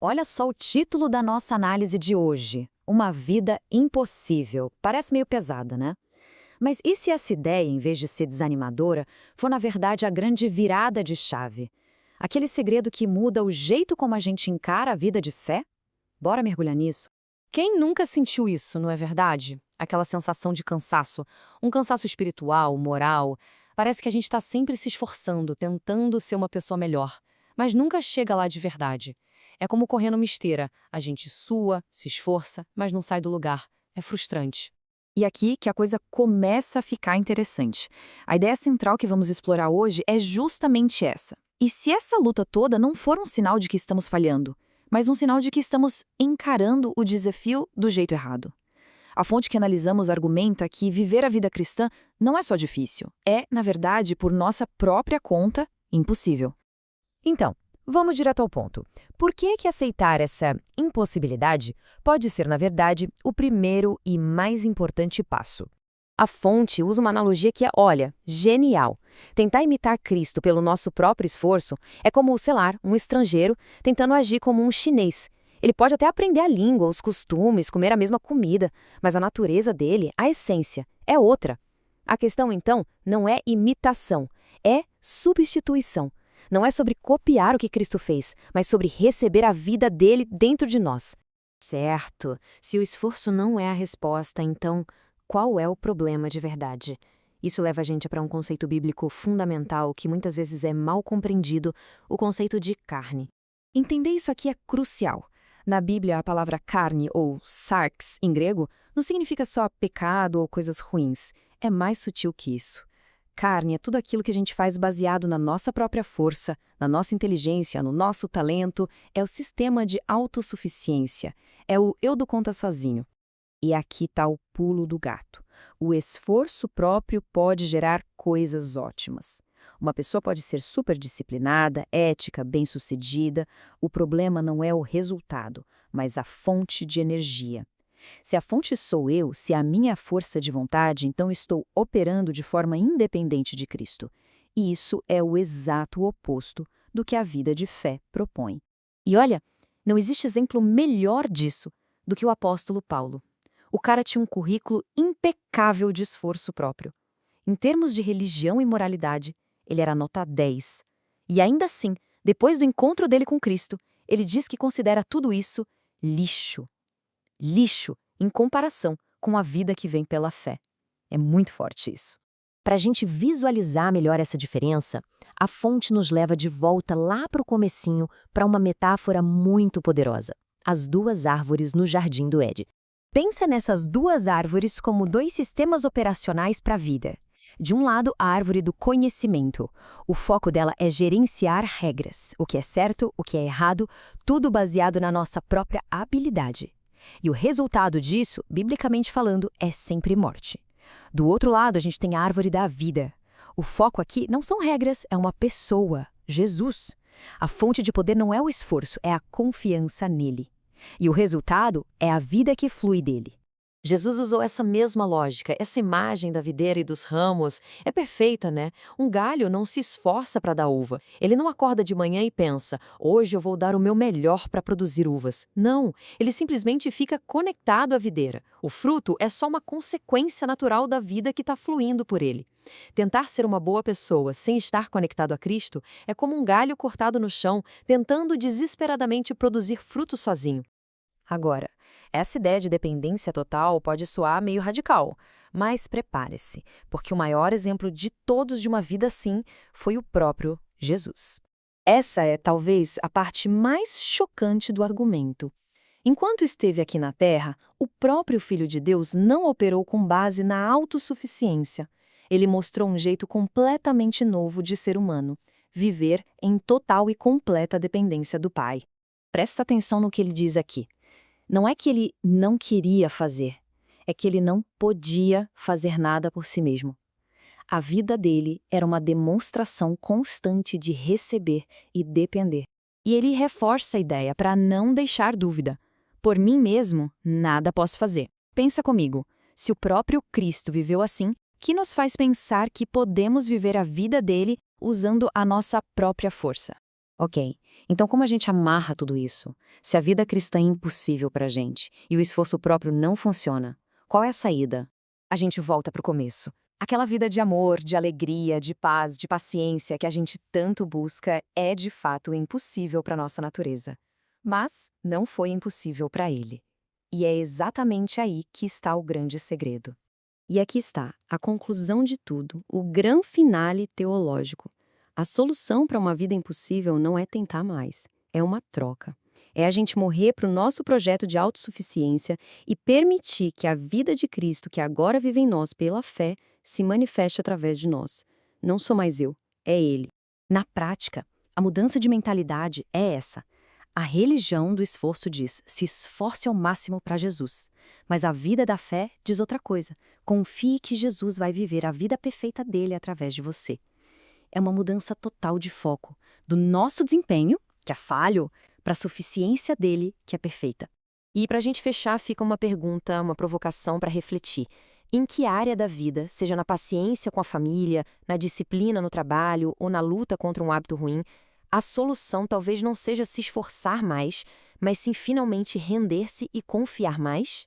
Olha só o título da nossa análise de hoje. Uma vida impossível. Parece meio pesada, né? Mas e se essa ideia, em vez de ser desanimadora, for na verdade a grande virada de chave? Aquele segredo que muda o jeito como a gente encara a vida de fé? Bora mergulhar nisso? Quem nunca sentiu isso, não é verdade? Aquela sensação de cansaço. Um cansaço espiritual, moral. Parece que a gente está sempre se esforçando, tentando ser uma pessoa melhor. Mas nunca chega lá de verdade. É como correr numa esteira. A gente sua, se esforça, mas não sai do lugar. É frustrante. E aqui que a coisa começa a ficar interessante. A ideia central que vamos explorar hoje é justamente essa. E se essa luta toda não for um sinal de que estamos falhando, mas um sinal de que estamos encarando o desafio do jeito errado? A fonte que analisamos argumenta que viver a vida cristã não é só difícil, é, na verdade, por nossa própria conta, impossível. Então, vamos direto ao ponto. Por que aceitar essa impossibilidade pode ser, na verdade, o primeiro e mais importante passo? A fonte usa uma analogia que é, olha, genial. Tentar imitar Cristo pelo nosso próprio esforço é como, sei lá, um estrangeiro tentando agir como um chinês. Ele pode até aprender a língua, os costumes, comer a mesma comida, mas a natureza dele, a essência, é outra. A questão, então, não é imitação, é substituição. Não é sobre copiar o que Cristo fez, mas sobre receber a vida dele dentro de nós. Certo, se o esforço não é a resposta, então qual é o problema de verdade? Isso leva a gente para um conceito bíblico fundamental que muitas vezes é mal compreendido, o conceito de carne. Entender isso aqui é crucial. Na Bíblia, a palavra carne, ou sarx, em grego, não significa só pecado ou coisas ruins. É mais sutil que isso. Carne é tudo aquilo que a gente faz baseado na nossa própria força, na nossa inteligência, no nosso talento, é o sistema de autossuficiência, é o eu dou conta sozinho. E aqui está o pulo do gato. O esforço próprio pode gerar coisas ótimas. Uma pessoa pode ser super disciplinada, ética, bem-sucedida. O problema não é o resultado, mas a fonte de energia. Se a fonte sou eu, se é a minha força de vontade, então estou operando de forma independente de Cristo. E isso é o exato oposto do que a vida de fé propõe. E olha, não existe exemplo melhor disso do que o apóstolo Paulo. O cara tinha um currículo impecável de esforço próprio. Em termos de religião e moralidade, ele era nota 10. E ainda assim, depois do encontro dele com Cristo, ele diz que considera tudo isso lixo. Lixo em comparação com a vida que vem pela fé. É muito forte isso. Para a gente visualizar melhor essa diferença, a fonte nos leva de volta lá para o comecinho para uma metáfora muito poderosa. As duas árvores no jardim do Éden. Pensa nessas duas árvores como dois sistemas operacionais para a vida. De um lado, a árvore do conhecimento. O foco dela é gerenciar regras, o que é certo, o que é errado, tudo baseado na nossa própria habilidade. E o resultado disso, biblicamente falando, é sempre morte. Do outro lado, a gente tem a árvore da vida. O foco aqui não são regras, é uma pessoa, Jesus. A fonte de poder não é o esforço, é a confiança nele. E o resultado é a vida que flui dele. Jesus usou essa mesma lógica, essa imagem da videira e dos ramos. É perfeita, né? Um galho não se esforça para dar uva. Ele não acorda de manhã e pensa, hoje eu vou dar o meu melhor para produzir uvas. Não, ele simplesmente fica conectado à videira. O fruto é só uma consequência natural da vida que está fluindo por ele. Tentar ser uma boa pessoa sem estar conectado a Cristo é como um galho cortado no chão, tentando desesperadamente produzir fruto sozinho. Agora, essa ideia de dependência total pode soar meio radical, mas prepare-se, porque o maior exemplo de todos de uma vida assim foi o próprio Jesus. Essa é, talvez, a parte mais chocante do argumento. Enquanto esteve aqui na Terra, o próprio Filho de Deus não operou com base na autossuficiência. Ele mostrou um jeito completamente novo de ser humano, viver em total e completa dependência do Pai. Presta atenção no que ele diz aqui. Não é que ele não queria fazer, é que ele não podia fazer nada por si mesmo. A vida dele era uma demonstração constante de receber e depender. E ele reforça a ideia para não deixar dúvida. Por mim mesmo, nada posso fazer. Pensa comigo, se o próprio Cristo viveu assim, que nos faz pensar que podemos viver a vida dele usando a nossa própria força? Ok, então como a gente amarra tudo isso? Se a vida cristã é impossível pra gente e o esforço próprio não funciona, qual é a saída? A gente volta para o começo. Aquela vida de amor, de alegria, de paz, de paciência que a gente tanto busca é de fato impossível para nossa natureza. Mas não foi impossível para ele. E é exatamente aí que está o grande segredo. E aqui está, a conclusão de tudo, o grande finale teológico. A solução para uma vida impossível não é tentar mais, é uma troca. É a gente morrer para o nosso projeto de autossuficiência e permitir que a vida de Cristo, que agora vive em nós pela fé, se manifeste através de nós. Não sou mais eu, é Ele. Na prática, a mudança de mentalidade é essa. A religião do esforço diz: se esforce ao máximo para Jesus. Mas a vida da fé diz outra coisa: confie que Jesus vai viver a vida perfeita dele através de você. É uma mudança total de foco, do nosso desempenho, que é falho, para a suficiência dele, que é perfeita. E para a gente fechar, fica uma pergunta, uma provocação para refletir. Em que área da vida, seja na paciência com a família, na disciplina no trabalho ou na luta contra um hábito ruim, a solução talvez não seja se esforçar mais, mas sim finalmente render-se e confiar mais?